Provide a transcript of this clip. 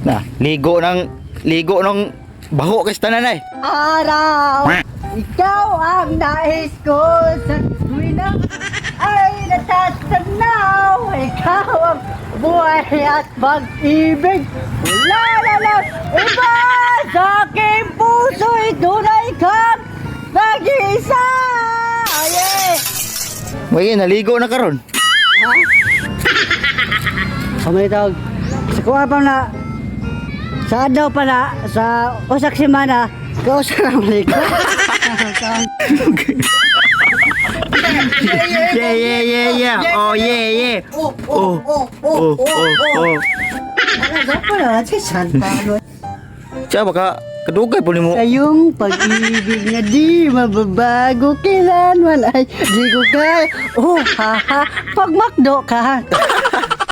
Na, ligo ng baho kay tananay. Araw, ikaw ang nais ko sa tuwina ay natatanaw. Ikaw ang buhay at pag-ibig. Wala na lang iba sa aking puso'y tunay kang nag-iisa. Yeah. May naligo na karon. Ha? Kamay tawag. Sa kuha pa na sa daw pala sa usak semana kausa na balik. Yeah. Oh, yeah. Oh. Ano pala si Santa Ano? Siya baka kadugay po nimo. Sayong pag-ibig na di mababago kailanman ay di ko kaya. Oh, haha, pag makdo ka.